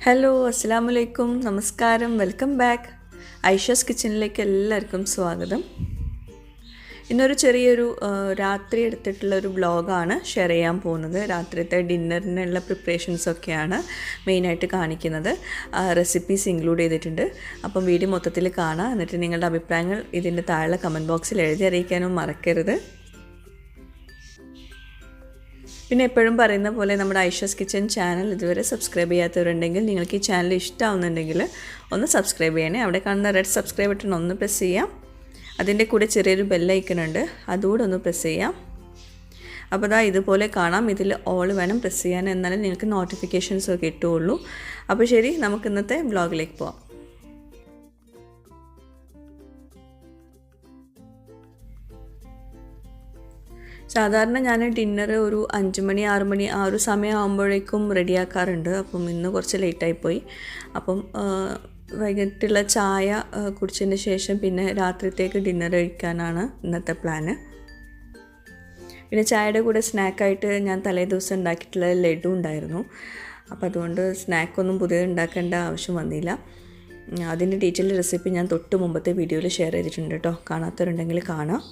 Hello അസ്സലാമു അലൈക്കും നമസ്കാരം വെൽക്കം ബാക്ക് ഐഷസ് കിച്ചണിലേക്ക് എല്ലാവർക്കും സ്വാഗതം. ഇന്നൊരു ചെറിയൊരു രാത്രി എടുത്തിട്ടുള്ളൊരു വ്ളോഗാണ് ഷെയർ ചെയ്യാൻ പോകുന്നത്. രാത്രിത്തെ ഡിന്നറിനുള്ള പ്രിപ്പറേഷൻസൊക്കെയാണ് മെയിനായിട്ട് കാണിക്കുന്നത്. റെസിപ്പീസ് ഇൻക്ലൂഡ് ചെയ്തിട്ടുണ്ട്. അപ്പം വീഡിയോ മൊത്തത്തിൽ കാണാം. എന്നിട്ട് നിങ്ങളുടെ അഭിപ്രായങ്ങൾ ഇതിൻ്റെ താഴെ കമൻറ്റ് ബോക്സിൽ എഴുതി അറിയിക്കാനും മറക്കരുത്. പിന്നെ എപ്പോഴും പറയുന്ന പോലെ നമ്മുടെ ഐഷസ് കിച്ചൺ ചാനൽ ഇതുവരെ സബ്സ്ക്രൈബ് ചെയ്യാത്തവരുണ്ടെങ്കിൽ നിങ്ങൾക്ക് ഈ ചാനൽ ഇഷ്ടമാവുന്നുണ്ടെങ്കിൽ ഒന്ന് സബ്സ്ക്രൈബ് ചെയ്യണേ. അവിടെ കാണുന്ന റെഡ് സബ്സ്ക്രൈബ് ബട്ടൺ ഒന്ന് പ്രസ് ചെയ്യാം. അതിൻ്റെ കൂടെ ചെറിയൊരു ബെല്ലൈക്കൺ ഉണ്ട്, അതുകൂടെ ഒന്ന് പ്രസ് ചെയ്യാം. അപ്പോൾ അതാ ഇതുപോലെ കാണാം. ഇതിൽ ഓൾ വേണം പ്രസ് ചെയ്യാൻ, എന്നാലും നിങ്ങൾക്ക് നോട്ടിഫിക്കേഷൻസൊക്കെ കിട്ടുകയുള്ളൂ. അപ്പോൾ ശരി, നമുക്ക് ഇന്നത്തെ വ്ളോഗിലേക്ക് പോവാം. സാധാരണ ഞാൻ ഡിന്നർ ഒരു 5 മണി 6 മണി ആ ഒരു സമയമാകുമ്പോഴേക്കും റെഡിയാക്കാറുണ്ട്. അപ്പം ഇന്ന് കുറച്ച് ലേറ്റായിപ്പോയി. അപ്പം വൈകിട്ടുള്ള ചായ കുടിച്ചതിന് ശേഷം പിന്നെ രാത്രിത്തേക്ക് ഡിന്നർ കഴിക്കാനാണ് ഇന്നത്തെ പ്ലാന്. പിന്നെ ചായയുടെ കൂടെ സ്നാക്കായിട്ട് ഞാൻ തലേ ദിവസം ഉണ്ടാക്കിയിട്ടുള്ള ലഡു ഉണ്ടായിരുന്നു. അപ്പോൾ അതുകൊണ്ട് സ്നാക്കൊന്നും പുതിയത് ഉണ്ടാക്കേണ്ട ആവശ്യം വന്നില്ല. അതിൻ്റെ ഡീറ്റെയിൽ റെസിപ്പി ഞാൻ തൊട്ട് മുമ്പത്തെ വീഡിയോയിൽ ഷെയർ ചെയ്തിട്ടുണ്ട് കേട്ടോ, കാണാത്തവരുണ്ടെങ്കിൽ കാണാം.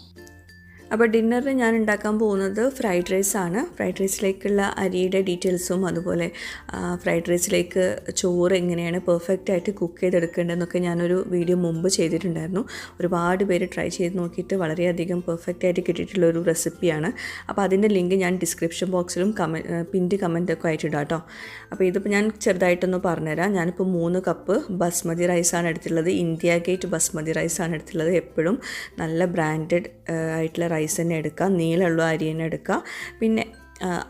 അപ്പോൾ ഡിന്നറിന് ഞാൻ ഉണ്ടാക്കാൻ പോകുന്നത് ഫ്രൈഡ് റൈസാണ്. ഫ്രൈഡ് റൈസിലേക്കുള്ള അരിയുടെ ഡീറ്റെയിൽസും അതുപോലെ ഫ്രൈഡ് റൈസിലേക്ക് ചോറ് എങ്ങനെയാണ് പെർഫെക്റ്റ് ആയിട്ട് കുക്ക് ചെയ്തെടുക്കേണ്ടതെന്നൊക്കെ ഞാനൊരു വീഡിയോ മുമ്പ് ചെയ്തിട്ടുണ്ടായിരുന്നു. ഒരുപാട് പേര് ട്രൈ ചെയ്ത് നോക്കിയിട്ട് വളരെയധികം പെർഫെക്റ്റ് ആയിട്ട് കിട്ടിയിട്ടുള്ളൊരു റെസിപ്പിയാണ്. അപ്പോൾ അതിൻ്റെ ലിങ്ക് ഞാൻ ഡിസ്ക്രിപ്ഷൻ ബോക്സിലും പിൻഡ് കമൻറ്റൊക്കെ ആയിട്ടിടാം കേട്ടോ. അപ്പോൾ ഇതിപ്പോൾ ഞാൻ ചെറുതായിട്ടൊന്ന് പറഞ്ഞുതരാം. ഞാനിപ്പോൾ 3 കപ്പ് ബസ്മതി റൈസാണ് എടുത്തിട്ടുള്ളത്. ഇന്ത്യ ഗേറ്റ് ബസ്മതി റൈസാണ് എടുത്തിട്ടുള്ളത്. എപ്പോഴും നല്ല ബ്രാൻഡഡ് ആയിട്ടുള്ള റൈസ് തന്നെ എടുക്കുക, നീളമുള്ള അരി തന്നെ എടുക്കുക. പിന്നെ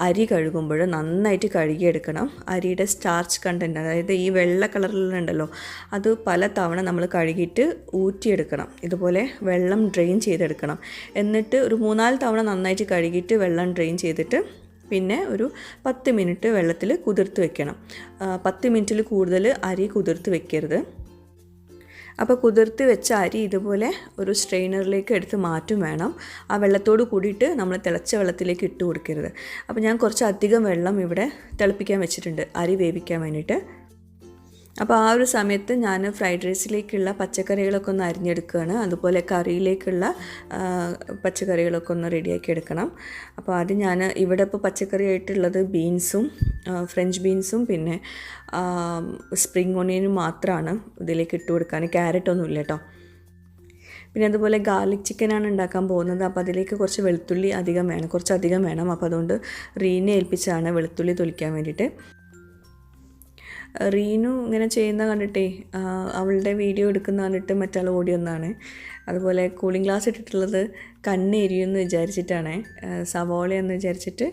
അരി കഴുകുമ്പോൾ നന്നായിട്ട് കഴുകിയെടുക്കണം. അരിയുടെ സ്റ്റാർച്ച് കണ്ടൻറ്റ്, അതായത് ഈ വെള്ള കളറിലുണ്ടല്ലോ, അത് പല തവണ നമ്മൾ കഴുകിയിട്ട് ഊറ്റിയെടുക്കണം. ഇതുപോലെ വെള്ളം ഡ്രെയിൻ ചെയ്തെടുക്കണം. എന്നിട്ട് ഒരു 3-4 തവണ നന്നായിട്ട് കഴുകിയിട്ട് വെള്ളം ഡ്രെയിൻ ചെയ്തിട്ട് പിന്നെ ഒരു 10 മിനിറ്റ് വെള്ളത്തിൽ കുതിർത്ത് വെക്കണം. 10 മിനിറ്റിൽ കൂടുതൽ അരി കുതിർത്ത് വെക്കരുത്. അപ്പോൾ കുതിർത്ത് വെച്ച അരി ഇതുപോലെ ഒരു സ്ട്രെയിനറിലേക്ക് എടുത്ത് മാറ്റും വേണം. ആ വെള്ളത്തോട് കൂടിയിട്ട് നമ്മൾ തിളച്ച വെള്ളത്തിലേക്ക് ഇട്ട് കൊടുക്കരുത്. അപ്പോൾ ഞാൻ കുറച്ച് അധികം വെള്ളം ഇവിടെ തിളപ്പിക്കാൻ വെച്ചിട്ടുണ്ട് അരി വേവിക്കാൻ വേണ്ടിയിട്ട്. അപ്പോൾ ആ ഒരു സമയത്ത് ഞാൻ ഫ്രൈഡ് റൈസിലേക്കുള്ള പച്ചക്കറികളൊക്കെ ഒന്ന് അരിഞ്ഞെടുക്കുകയാണ്. അതുപോലെ കറിയിലേക്കുള്ള പച്ചക്കറികളൊക്കെ ഒന്ന് റെഡിയാക്കി എടുക്കണം. അപ്പോൾ അത് ഞാൻ ഇവിടെ ഇപ്പോൾ പച്ചക്കറി ആയിട്ടുള്ളത് ബീൻസും ഫ്രഞ്ച് ബീൻസും പിന്നെ സ്പ്രിംഗ് ഓണിയനും മാത്രമാണ് ഇതിലേക്ക് ഇട്ട് കൊടുക്കാൻ. ക്യാരറ്റൊന്നും ഇല്ല കേട്ടോ. പിന്നെ അതുപോലെ ഗാർലിക് ചിക്കനാണ് ഉണ്ടാക്കാൻ പോകുന്നത്. അപ്പോൾ അതിലേക്ക് കുറച്ച് വെളുത്തുള്ളി കുറച്ചധികം വേണം. അപ്പോൾ അതുകൊണ്ട് റീനെ ഏൽപ്പിച്ചാണ് വെളുത്തുള്ളി തൊലിക്കാൻ വേണ്ടിയിട്ട്. റീനു ഇങ്ങനെ ചെയ്യുന്ന കണ്ടിട്ടേ അവളുടെ വീഡിയോ എടുക്കുന്ന കണ്ടിട്ട് മറ്റാൾ ഓടി വന്നതാണ്. അതുപോലെ കൂളിംഗ് ഗ്ലാസ് ഇട്ടിട്ടുള്ളത് കണ്ണ് എരിയുമെന്ന് വിചാരിച്ചിട്ടാണ്, സവോളയെന്ന് വിചാരിച്ചിട്ട്.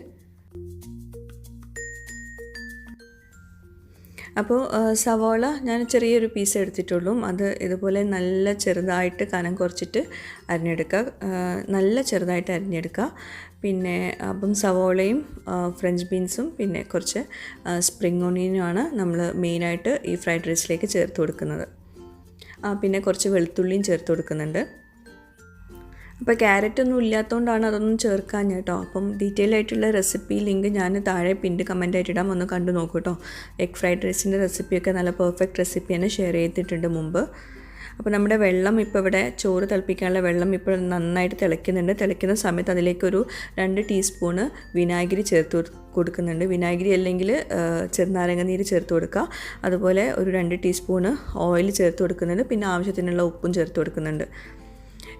സവോള ഞാൻ ചെറിയൊരു പീസ് എടുത്തിട്ടുള്ളൂ. അത് ഇതുപോലെ നല്ല ചെറുതായിട്ട് കനം കുറച്ചിട്ട് അരിഞ്ഞെടുക്കുക, നല്ല ചെറുതായിട്ട് അരിഞ്ഞെടുക്കുക. പിന്നെ അപ്പം സവോളയും ഫ്രഞ്ച് ബീൻസും പിന്നെ കുറച്ച് സ്പ്രിംഗ് ഓണിയനുമാണ് നമ്മൾ മെയിനായിട്ട് ഈ ഫ്രൈഡ് റൈസിലേക്ക് ചേർത്ത് കൊടുക്കുന്നത്. പിന്നെ കുറച്ച് വെളുത്തുള്ളിയും ചേർത്ത് കൊടുക്കുന്നുണ്ട്. അപ്പോൾ ക്യാരറ്റൊന്നും ഇല്ലാത്തതുകൊണ്ടാണ് അതൊന്നും ചേർക്കാൻ കേട്ടോ. അപ്പം ഡീറ്റെയിൽ ആയിട്ടുള്ള റെസിപ്പി ലിങ്ക് ഞാൻ താഴെ പിൻഡ് കമൻറ്റായിട്ട് ഇടാം, ഒന്ന് കണ്ടു നോക്കൂ കേട്ടോ. എഗ് ഫ്രൈഡ് റൈസിൻ്റെ റെസിപ്പിയൊക്കെ നല്ല പെർഫെക്റ്റ് റെസിപ്പി തന്നെ ഷെയർ ചെയ്തിട്ടുണ്ട് മുമ്പ്. അപ്പോൾ നമ്മുടെ വെള്ളം ഇപ്പോൾ ഇവിടെ ചോറ് തിളപ്പിക്കാനുള്ള വെള്ളം ഇപ്പോൾ നന്നായിട്ട് തിളയ്ക്കുന്നുണ്ട്. തിളയ്ക്കുന്ന സമയത്ത് അതിലേക്കൊരു 2 ടീസ്പൂണ് വിനാഗിരി ചേർത്ത് കൊടുക്കുന്നുണ്ട്. വിനാഗിരി അല്ലെങ്കിൽ ചെറുനാരങ്ങ നീര് ചേർത്ത് കൊടുക്കുക. അതുപോലെ ഒരു 2 ടീസ്പൂണ് ഓയിൽ ചേർത്ത് കൊടുക്കുന്നുണ്ട്. പിന്നെ ആവശ്യത്തിനുള്ള ഉപ്പും ചേർത്ത് കൊടുക്കുന്നുണ്ട്.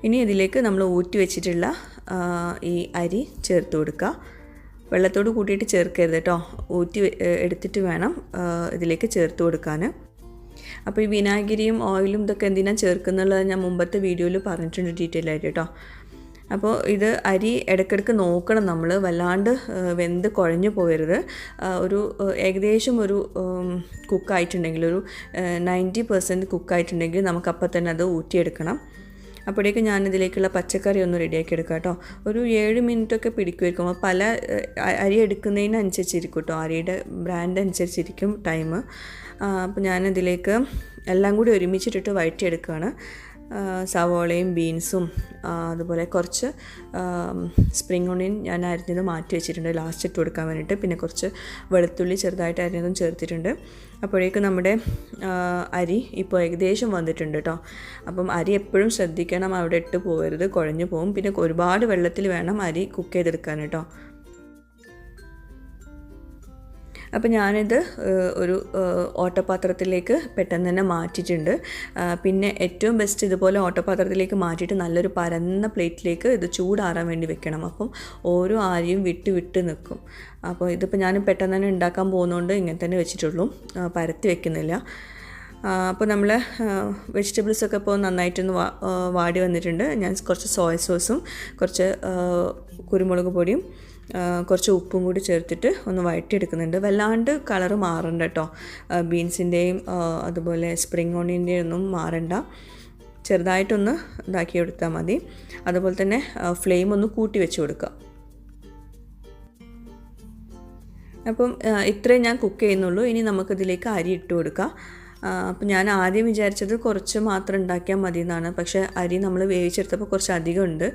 ഇനി ഇതിലേക്ക് നമ്മൾ ഊറ്റി വെച്ചിട്ടുള്ള ഈ അരി ചേർത്ത് കൊടുക്കുക. വെള്ളത്തോട് കൂട്ടിയിട്ട് ചേർക്കരുത് കേട്ടോ, ഊറ്റി എടുത്തിട്ട് വേണം ഇതിലേക്ക് ചേർത്ത് കൊടുക്കാൻ. അപ്പോൾ ഈ വിനാഗിരിയും ഓയിലും ഇതൊക്കെ എന്തിനാണ് ചേർക്കുന്നുള്ളത് ഞാൻ മുമ്പത്തെ വീഡിയോയിൽ പറഞ്ഞിട്ടുണ്ട് ഡീറ്റെയിൽ ആയിട്ട് കേട്ടോ. അപ്പോൾ ഇത് അരി ഇടയ്ക്കിടയ്ക്ക് നോക്കണം നമ്മൾ, വല്ലാണ്ട് വെന്ത് കുഴഞ്ഞു പോകരുത്. ഏകദേശം ഒരു കുക്കായിട്ടുണ്ടെങ്കിൽ ഒരു 90% കുക്കായിട്ടുണ്ടെങ്കിൽ നമുക്കപ്പോൾ തന്നെ അത് ഊറ്റിയെടുക്കണം. അപ്പോഴേക്കും ഞാനിതിലേക്കുള്ള പച്ചക്കറി ഒന്ന് റെഡിയാക്കി എടുക്കാം കേട്ടോ. ഒരു 7 മിനിറ്റൊക്കെ പിടിക്കുമായിരിക്കും. അപ്പോൾ പല അരി എടുക്കുന്നതിനനുസരിച്ചിരിക്കും കേട്ടോ, അരിയുടെ ബ്രാൻഡ് അനുസരിച്ചിരിക്കും ടൈം. അപ്പോൾ ഞാനിതിലേക്ക് എല്ലാം കൂടി ഒരുമിച്ചിട്ടിട്ട് വഴറ്റിയെടുക്കുകയാണ്. സവോളയും ബീൻസും അതുപോലെ കുറച്ച് സ്പ്രിംഗ് ഓണിയൻ ഞാൻ അരിഞ്ഞത് മാറ്റി വെച്ചിട്ടുണ്ട് ലാസ്റ്റ് ഇട്ട് കൊടുക്കാൻ വേണ്ടിയിട്ട്. പിന്നെ കുറച്ച് വെളുത്തുള്ളി ചെറുതായിട്ട് അരിഞ്ഞതും ചേർത്തിട്ടുണ്ട്. അപ്പോഴേക്കും നമ്മുടെ അരി ഇപ്പോൾ ഏകദേശം വന്നിട്ടുണ്ട് കേട്ടോ. അപ്പം അരി എപ്പോഴും ശ്രദ്ധിക്കണം, അവിടെ ഇട്ട് പോകരുത്, കുഴഞ്ഞു പോകും. പിന്നെ ഒരുപാട് വെള്ളത്തിൽ വേണം അരി കുക്ക് ചെയ്തെടുക്കാൻ കേട്ടോ. അപ്പോൾ ഞാനിത് ഒരു ഓട്ടപാത്രത്തിലേക്ക് പെട്ടെന്ന് തന്നെ മാറ്റിയിട്ടുണ്ട്. പിന്നെ ഏറ്റവും ബെസ്റ്റ് ഇതുപോലെ ഓട്ടപാത്രത്തിലേക്ക് മാറ്റിയിട്ട് നല്ലൊരു പരന്ന പ്ലേറ്റിലേക്ക് ഇത് ചൂടാറാൻ വേണ്ടി വെക്കണം. അപ്പം ഓരോ ആരിയും വിട്ട് നിൽക്കും. അപ്പോൾ ഇതിപ്പോൾ ഞാൻ പെട്ടെന്ന് തന്നെ ഉണ്ടാക്കാൻ പോകുന്നതുകൊണ്ട് ഇങ്ങനെ തന്നെ വെച്ചിട്ടുള്ളൂ, പരത്തി വെക്കുന്നില്ല. അപ്പോൾ നമ്മൾ വെജിറ്റബിൾസൊക്കെ ഇപ്പോൾ നന്നായിട്ടൊന്ന് വാടി വന്നിട്ടുണ്ട്. ഞാൻ കുറച്ച് സോയ സോസും കുറച്ച് കുരുമുളക് പൊടിയും കുറച്ച് ഉപ്പും കൂടി ചേർത്തിട്ട് ഒന്ന് വഴറ്റിയെടുക്കുന്നുണ്ട്. വല്ലാണ്ട് കളറ് മാറണ്ട കേട്ടോ, ബീൻസിൻ്റെയും അതുപോലെ സ്പ്രിംഗ് ഓണിയൻ്റെയും ഒന്നും മാറണ്ട, ചെറുതായിട്ടൊന്ന് ഇതാക്കി എടുത്താൽ മതി. അതുപോലെ തന്നെ ഫ്ലെയിം ഒന്ന് കൂട്ടി വെച്ച് കൊടുക്കുക. അപ്പം ഇത്രയും ഞാൻ കുക്ക് ചെയ്യുന്നുള്ളൂ. ഇനി നമുക്കിതിലേക്ക് അരി ഇട്ട് കൊടുക്കാം. അപ്പം ഞാൻ ആദ്യം വിചാരിച്ചത് കുറച്ച് മാത്രം ഉണ്ടാക്കിയാൽ മതി എന്നാണ്. പക്ഷേ അരി നമ്മൾ വേവിച്ചെടുത്തപ്പോൾ കുറച്ച് അധികം ഉണ്ട്.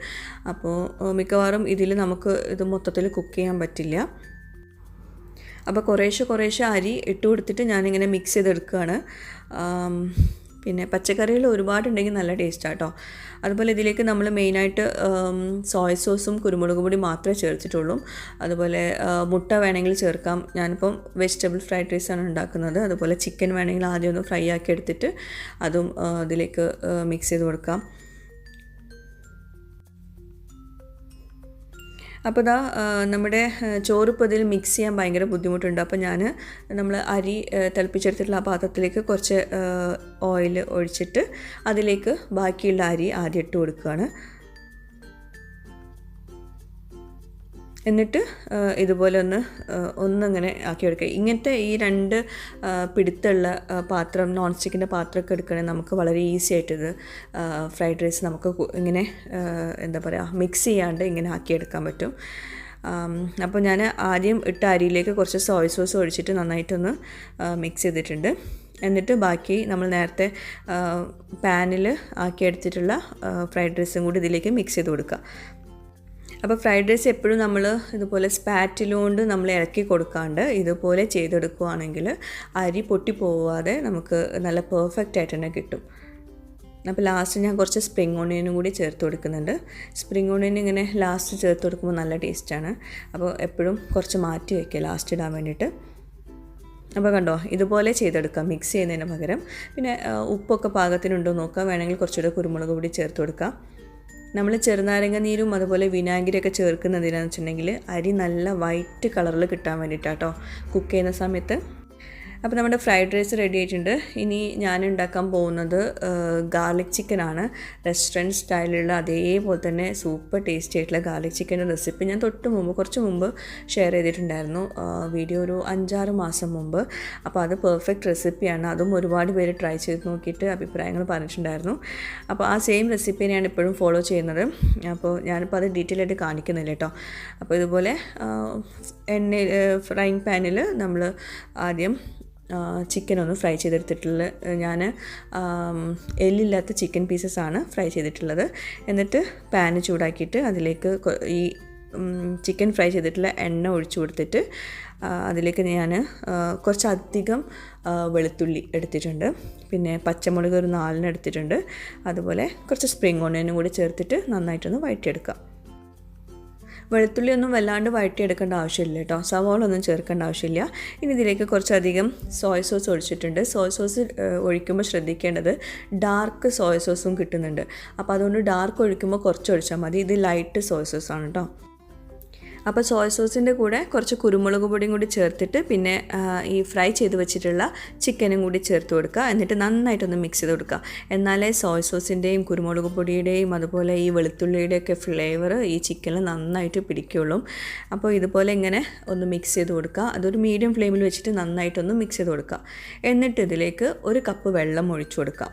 അപ്പോൾ മിക്കവാറും ഇതിൽ നമുക്ക് ഇത് മൊത്തത്തിൽ കുക്ക് ചെയ്യാൻ പറ്റില്ല. അപ്പോൾ കുറേശ്ശെ അരി ഇട്ട് കൊടുത്തിട്ട് ഞാനിങ്ങനെ മിക്സ് ചെയ്തെടുക്കുകയാണ്. പിന്നെ പച്ചക്കറികൾ ഒരുപാടുണ്ടെങ്കിൽ നല്ല ടേസ്റ്റാണ് കേട്ടോ. അതുപോലെ ഇതിലേക്ക് നമ്മൾ മെയിനായിട്ട് സോയ സോസും കുരുമുളക് പൊടി മാത്രമേ ചേർത്തിട്ടുള്ളൂ. അതുപോലെ മുട്ട വേണമെങ്കിൽ ചേർക്കാം. ഞാനിപ്പം വെജിറ്റബിൾ ഫ്രൈഡ് റൈസാണ് ഉണ്ടാക്കുന്നത്. അതുപോലെ ചിക്കൻ വേണമെങ്കിൽ ആദ്യം ഒന്ന് ഫ്രൈ ആക്കി എടുത്തിട്ട് അതും ഇതിലേക്ക് മിക്സ് ചെയ്ത് കൊടുക്കാം. അപ്പോൾ ഇതാ നമ്മുടെ ചോറിപ്പോൾ ഇതിൽ മിക്സ് ചെയ്യാൻ ഭയങ്കര ബുദ്ധിമുട്ടുണ്ട്. അപ്പോൾ നമ്മൾ അരി തിളപ്പിച്ചെടുത്തിട്ടുള്ള ആ പാത്രത്തിലേക്ക് കുറച്ച് ഓയിൽ ഒഴിച്ചിട്ട് അതിലേക്ക് ബാക്കിയുള്ള അരി ആദ്യം ഇട്ട് കൊടുക്കുകയാണ്. എന്നിട്ട് ഇതുപോലെ ഒന്നിങ്ങനെ ആക്കിയെടുക്കുക. ഇങ്ങനത്തെ ഈ 2 പിടുത്തുള്ള പാത്രം, നോൺ സ്റ്റിക്കിൻ്റെ പാത്രമൊക്കെ എടുക്കണമെങ്കിൽ നമുക്ക് വളരെ ഈസി ആയിട്ടിത് ഫ്രൈഡ് റൈസ് നമുക്ക് ഇങ്ങനെ എന്താ പറയുക മിക്സ് ചെയ്യാണ്ട് ഇങ്ങനെ ആക്കിയെടുക്കാൻ പറ്റും. അപ്പോൾ ഞാൻ ആദ്യം ഇട്ട അരിയിലേക്ക് കുറച്ച് സോയ സോസ് ഒഴിച്ചിട്ട് നന്നായിട്ടൊന്ന് മിക്സ് ചെയ്തിട്ടുണ്ട്. എന്നിട്ട് ബാക്കി നമ്മൾ നേരത്തെ പാനിൽ ആക്കിയെടുത്തിട്ടുള്ള ഫ്രൈഡ് റൈസും കൂടി ഇതിലേക്ക് മിക്സ് ചെയ്ത് കൊടുക്കുക. അപ്പോൾ ഫ്രൈഡ് റൈസ് എപ്പോഴും നമ്മൾ ഇതുപോലെ സ്പാറ്റിലുകൊണ്ട് നമ്മൾ ഇറക്കി കൊടുക്കാണ്ട് ഇതുപോലെ ചെയ്തെടുക്കുകയാണെങ്കിൽ അരി പൊട്ടിപ്പോവാതെ നമുക്ക് നല്ല പെർഫെക്റ്റ് ആയിട്ട് തന്നെ കിട്ടും. അപ്പോൾ ലാസ്റ്റ് ഞാൻ കുറച്ച് സ്പ്രിംഗ് ഓണിയനും കൂടി ചേർത്ത് കൊടുക്കുന്നുണ്ട്. സ്പ്രിംഗ് ഓണിയൻ ഇങ്ങനെ ലാസ്റ്റ് ചേർത്ത് കൊടുക്കുമ്പോൾ നല്ല ടേസ്റ്റാണ്. അപ്പോൾ എപ്പോഴും കുറച്ച് മാറ്റി വയ്ക്കുക ലാസ്റ്റ് ഇടാൻ വേണ്ടിയിട്ട്. അപ്പോൾ കണ്ടോ, ഇതുപോലെ ചെയ്തെടുക്കാം മിക്സ് ചെയ്യുന്നതിന് പകരം. പിന്നെ ഉപ്പൊക്കെ പാകത്തിനുണ്ടോ നോക്കുക, വേണമെങ്കിൽ കുറച്ചുകൂടെ കുരുമുളക് പൊടി ചേർത്ത് കൊടുക്കാം. നമ്മൾ ചെറുനാരങ്ങ നീരും അതുപോലെ വിനാഗിരിയൊക്കെ ചേർക്കുന്നതിനാന്ന് വെച്ചിട്ടുണ്ടെങ്കിൽ അരി നല്ല വൈറ്റ് കളറിൽ കിട്ടാൻ വേണ്ടിയിട്ടാണ് കേട്ടോ കുക്ക് ചെയ്യുന്ന സമയത്ത്. അപ്പോൾ നമ്മുടെ ഫ്രൈഡ് റൈസ് റെഡി ആയിട്ടുണ്ട്. ഇനി ഞാൻ ഉണ്ടാക്കാൻ പോകുന്നത് ഗാർലിക് ചിക്കനാണ്. റെസ്റ്റോറൻറ്റ് സ്റ്റൈലിലുള്ള അതേപോലെ തന്നെ സൂപ്പർ ടേസ്റ്റി ആയിട്ടുള്ള ഗാർലിക് ചിക്കൻ്റെ റെസിപ്പി ഞാൻ കുറച്ച് മുമ്പ് ഷെയർ ചെയ്തിട്ടുണ്ടായിരുന്നു, വീഡിയോ ഒരു 5-6 മാസം മുമ്പ്. അപ്പോൾ അത് പെർഫെക്റ്റ് റെസിപ്പിയാണ്. അതും ഒരുപാട് പേര് ട്രൈ ചെയ്ത് നോക്കിയിട്ട് അഭിപ്രായങ്ങൾ പറഞ്ഞിട്ടുണ്ടായിരുന്നു. അപ്പോൾ ആ സെയിം റെസിപ്പിനെയാണ് ഇപ്പോഴും ഫോളോ ചെയ്യുന്നത്. അപ്പോൾ ഞാനിപ്പോൾ അത് ഡീറ്റെയിൽ ആയിട്ട് കാണിക്കുന്നില്ല കേട്ടോ. അപ്പോൾ ഇതുപോലെ ഫ്രൈങ് പാനിൽ നമ്മൾ ആദ്യം ചിക്കൻ ഒന്ന് ഫ്രൈ ചെയ്തെടുത്തിട്ടുള്ളത്. ഞാൻ എല്ലില്ലാത്ത ചിക്കൻ പീസസാണ് ഫ്രൈ ചെയ്തിട്ടുള്ളത്. എന്നിട്ട് പാന് ചൂടാക്കിയിട്ട് അതിലേക്ക് ഈ ചിക്കൻ ഫ്രൈ ചെയ്തിട്ടുള്ള എണ്ണ ഒഴിച്ചു കൊടുത്തിട്ട് അതിലേക്ക് ഞാൻ കുറച്ചധികം വെളുത്തുള്ളി എടുത്തിട്ടുണ്ട്. പിന്നെ പച്ചമുളക് ഒരു 4 എടുത്തിട്ടുണ്ട്. അതുപോലെ കുറച്ച് സ്പ്രിംഗ് ഓണിയനും കൂടി ചേർത്തിട്ട് നന്നായിട്ടൊന്ന് വഴറ്റിയെടുക്കാം. വെളുത്തുള്ളി ഒന്നും വല്ലാണ്ട് വഴറ്റിയെടുക്കേണ്ട ആവശ്യമില്ല കേട്ടോ, സവാള ഒന്നും ചേർക്കേണ്ട ആവശ്യമില്ല. ഇനി ഇതിലേക്ക് കുറച്ചധികം സോയ സോസ് ഒഴിച്ചിട്ടുണ്ട്. സോയ സോസ് ഒഴിക്കുമ്പോൾ ശ്രദ്ധിക്കേണ്ടത് ഡാർക്ക് സോയ സോസും കിട്ടുന്നുണ്ട്. അപ്പോൾ അതുകൊണ്ട് ഡാർക്ക് ഒഴിക്കുമ്പോൾ കുറച്ച് ഒഴിച്ചാൽ മതി. ഇത് ലൈറ്റ് സോയ സോസാണ് കേട്ടോ. അപ്പോൾ സോയ സോസിൻ്റെ കൂടെ കുറച്ച് കുരുമുളക് പൊടിയും കൂടി ചേർത്തിട്ട് പിന്നെ ഈ ഫ്രൈ ചെയ്ത് വെച്ചിട്ടുള്ള ചിക്കനും കൂടി ചേർത്ത് കൊടുക്കുക. എന്നിട്ട് നന്നായിട്ടൊന്ന് മിക്സ് ചെയ്ത് കൊടുക്കുക. എന്നാലേ സോയ സോസിൻ്റെയും കുരുമുളക് പൊടിയുടെയും അതുപോലെ ഈ വെളുത്തുള്ളിയുടെയൊക്കെ ഫ്ലേവർ ഈ ചിക്കനിൽ നന്നായിട്ട് പിടിക്കുകയുള്ളൂ. അപ്പോൾ ഇതുപോലെ ഇങ്ങനെ ഒന്ന് മിക്സ് ചെയ്ത് കൊടുക്കുക. അതൊരു മീഡിയം ഫ്ലെയിമിൽ വെച്ചിട്ട് നന്നായിട്ടൊന്ന് മിക്സ് ചെയ്ത് കൊടുക്കുക. എന്നിട്ട് ഇതിലേക്ക് 1 കപ്പ് വെള്ളം ഒഴിച്ചു കൊടുക്കുക.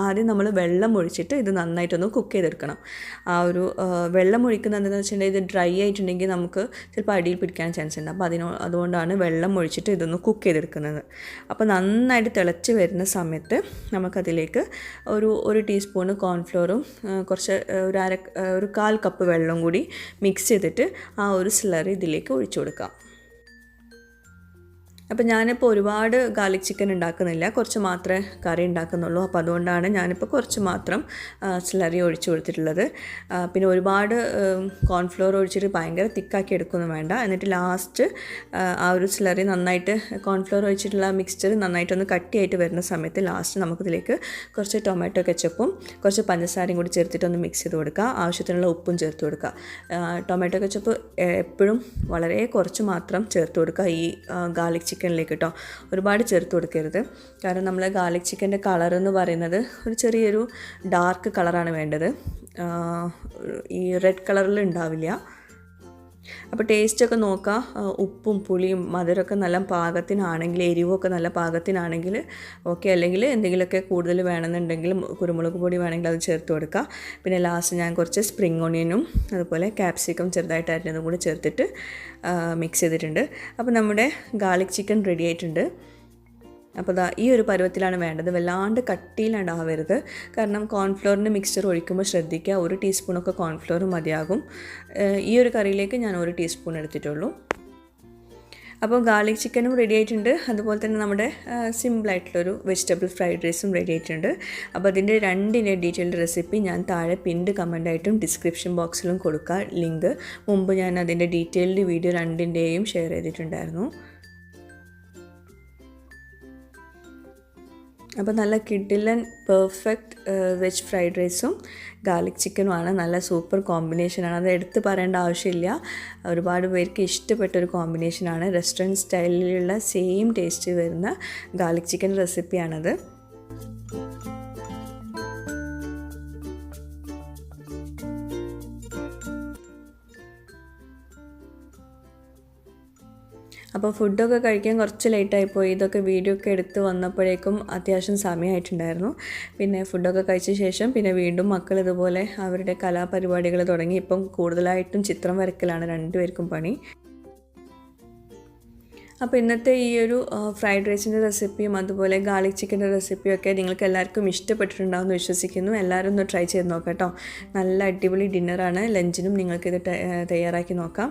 ആദ്യം നമ്മൾ വെള്ളം ഒഴിച്ചിട്ട് ഇത് നന്നായിട്ടൊന്ന് കുക്ക് ചെയ്തെടുക്കണം. ആ ഒരു വെള്ളം ഒഴിക്കുന്നത് എന്താണെന്ന് വെച്ചിട്ടുണ്ടെങ്കിൽ ഇത് ഡ്രൈ ആയിട്ടുണ്ടെങ്കിൽ നമുക്ക് ചിലപ്പോൾ അടിയിൽ പിടിക്കാൻ ചാൻസ് ഉണ്ട്. അപ്പോൾ അതുകൊണ്ടാണ് വെള്ളം ഒഴിച്ചിട്ട് ഇതൊന്ന് കുക്ക് ചെയ്തെടുക്കുന്നത്. അപ്പോൾ നന്നായിട്ട് തിളച്ച് വരുന്ന സമയത്ത് നമുക്കതിലേക്ക് ഒരു ടീസ്പൂണ് കോൺഫ്ലോറും കുറച്ച് ഒരു 1/4 കപ്പ് വെള്ളം കൂടി മിക്സ് ചെയ്തിട്ട് ആ ഒരു സ്ലറി ഇതിലേക്ക് ഒഴിച്ചു കൊടുക്കാം. അപ്പോൾ ഞാനിപ്പോൾ ഒരുപാട് ഗാർലിക് ചിക്കൻ ഉണ്ടാക്കുന്നില്ല, കുറച്ച് മാത്രമേ കറി ഉണ്ടാക്കുന്നുള്ളൂ. അപ്പോൾ അതുകൊണ്ടാണ് ഞാനിപ്പോൾ കുറച്ച് മാത്രം സ്ലറി ഒഴിച്ചു കൊടുത്തിട്ടുള്ളത്. പിന്നെ ഒരുപാട് കോൺഫ്ലോർ ഒഴിച്ചിട്ട് ഭയങ്കര തിക്കാക്കി എടുക്കൊന്നും വേണ്ട. എന്നിട്ട് ലാസ്റ്റ് ആ ഒരു സ്ലറി നന്നായിട്ട് കോൺഫ്ലോർ ഒഴിച്ചിട്ടുള്ള മിക്സ്ചർ നന്നായിട്ടൊന്ന് കട്ടിയായിട്ട് വരുന്ന സമയത്ത് ലാസ്റ്റ് നമുക്കിതിലേക്ക് കുറച്ച് ടൊമാറ്റോ കെച്ചപ്പും കുറച്ച് പഞ്ചസാരയും കൂടി ചേർത്തിട്ടൊന്ന് മിക്സ് ചെയ്ത് കൊടുക്കുക. ആവശ്യത്തിനുള്ള ഉപ്പും ചേർത്ത് കൊടുക്കുക. ടൊമാറ്റോ കെച്ചപ്പ് എപ്പോഴും വളരെ കുറച്ച് മാത്രം ചേർത്ത് കൊടുക്കുക ഈ ഗാർലിക് ചിക്കനിലേക്ക് കേട്ടോ. ഒരുപാട് ചേർത്ത് കൊടുക്കരുത്. കാരണം നമ്മൾ ഗാർലിക് ചിക്കൻ്റെ കളർ എന്ന് പറയുന്നത് ഒരു ചെറിയൊരു ഡാർക്ക് കളറാണ് വേണ്ടത്, ഈ റെഡ് കളറിൽ ഉണ്ടാവില്ല. അപ്പോൾ ടേസ്റ്റൊക്കെ നോക്കുക. ഉപ്പും പുളിയും മധുരമൊക്കെ നല്ല പാകത്തിനാണെങ്കിൽ, എരിവൊക്കെ നല്ല പാകത്തിനാണെങ്കിൽ ഓക്കെ. അല്ലെങ്കിൽ എന്തെങ്കിലുമൊക്കെ കൂടുതൽ വേണമെന്നുണ്ടെങ്കിൽ കുരുമുളക് പൊടി വേണമെങ്കിൽ അത് ചേർത്ത് കൊടുക്കുക. പിന്നെ ലാസ്റ്റ് ഞാൻ കുറച്ച് സ്പ്രിംഗ് ഓണിയനും അതുപോലെ ക്യാപ്സിക്കം ചെറുതായിട്ട് അരിഞ്ഞതും കൂടി ചേർത്തിട്ട് മിക്സ് ചെയ്തിട്ടുണ്ട്. അപ്പോൾ നമ്മുടെ ഗാർലിക് ചിക്കൻ റെഡി ആയിട്ടുണ്ട്. അപ്പോൾ ഈ ഒരു പരുവത്തിലാണ് വേണ്ടത്. വല്ലാണ്ട് കട്ടിയിലുണ്ടാവരുത്. കാരണം കോൺഫ്ലോറിൻ്റെ മിക്സ്ചർ ഒഴിക്കുമ്പോൾ ശ്രദ്ധിക്കുക, 1 ടീസ്പൂണൊക്കെ കോൺഫ്ലോർ മതിയാകും. ഈ ഒരു കറിയിലേക്ക് ഞാൻ 1 ടീസ്പൂൺ എടുത്തിട്ടുള്ളൂ. അപ്പോൾ ഗാർലിക് ചിക്കനും റെഡി ആയിട്ടുണ്ട്. അതുപോലെ തന്നെ നമ്മുടെ സിമ്പിളായിട്ടുള്ളൊരു വെജിറ്റബിൾ ഫ്രൈഡ് റൈസും റെഡി ആയിട്ടുണ്ട്. അപ്പോൾ അതിൻ്റെ രണ്ടിൻ്റെ ഡീറ്റെയിൽഡ് റെസിപ്പി ഞാൻ താഴെ പിൻഡ് കമൻ്റായിട്ടും ഡിസ്ക്രിപ്ഷൻ ബോക്സിലും കൊടുക്കുക ലിങ്ക്. മുമ്പ് ഞാൻ അതിൻ്റെ ഡീറ്റെയിൽഡ് വീഡിയോ രണ്ടിൻ്റെയും ഷെയർ ചെയ്തിട്ടുണ്ടായിരുന്നു. അപ്പോൾ നല്ല കിഡിലൻ പെർഫെക്റ്റ് വെജ് ഫ്രൈഡ് റൈസും ഗാർലിക് ചിക്കനുമാണ്. നല്ല സൂപ്പർ കോമ്പിനേഷനാണ്, അത് എടുത്ത് പറയേണ്ട ആവശ്യമില്ല. ഒരുപാട് പേർക്ക് ഇഷ്ടപ്പെട്ടൊരു കോമ്പിനേഷനാണ്. റെസ്റ്റോറൻറ്റ് സ്റ്റൈലിലുള്ള സെയിം ടേസ്റ്റ് വരുന്ന ഗാർലിക് ചിക്കൻ റെസിപ്പിയാണത്. അപ്പോൾ ഫുഡൊക്കെ കഴിക്കാൻ കുറച്ച് ലേറ്റായിപ്പോയി. ഇതൊക്കെ വീഡിയോ ഒക്കെ എടുത്ത് വന്നപ്പോഴേക്കും അത്യാവശ്യം സമയമായിട്ടുണ്ടായിരുന്നു. പിന്നെ ഫുഡൊക്കെ കഴിച്ച ശേഷം പിന്നെ വീണ്ടും മക്കൾ ഇതുപോലെ അവരുടെ കലാപരിപാടികൾ തുടങ്ങി. ഇപ്പം കൂടുതലായിട്ടും ചിത്രം വരക്കലാണ് രണ്ടുപേർക്കും പണി. അപ്പോൾ ഇന്നത്തെ ഈ ഒരു ഫ്രൈഡ് റൈസിൻ്റെ റെസിപ്പിയും അതുപോലെ ഗാർലിക് ചിക്കൻ്റെ റെസിപ്പിയും ഒക്കെ നിങ്ങൾക്ക് എല്ലാവർക്കും ഇഷ്ടപ്പെട്ടിട്ടുണ്ടാവുമെന്ന് വിശ്വസിക്കുന്നു. എല്ലാവരും ഒന്ന് ട്രൈ ചെയ്ത് നോക്കാം കേട്ടോ. നല്ല അടിപൊളി ഡിന്നറാണ്. ലഞ്ചിനും നിങ്ങൾക്കിത് തയ്യാറാക്കി നോക്കാം.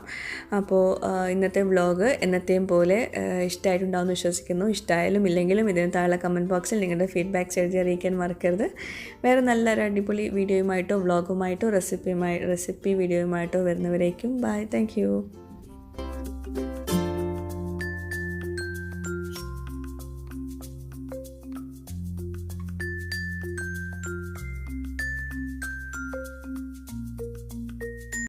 അപ്പോൾ ഇന്നത്തെ വ്ളോഗ് എന്നത്തെയും പോലെ ഇഷ്ടമായിട്ടുണ്ടാവുമെന്ന് വിശ്വസിക്കുന്നു. ഇഷ്ടമായാലും ഇല്ലെങ്കിലും ഇതിന് താഴെ കമൻറ്റ് ബോക്സിൽ നിങ്ങളുടെ ഫീഡ്ബാക്ക്സ് എഴുതി അറിയിക്കാൻ മറക്കരുത്. വേറെ നല്ലൊരു അടിപൊളി വീഡിയോയുമായിട്ടോ വ്ളോഗുമായിട്ടോ റെസിപ്പി വീഡിയോയുമായിട്ടോ വരുന്നവരേക്കും ബൈ. Thank you.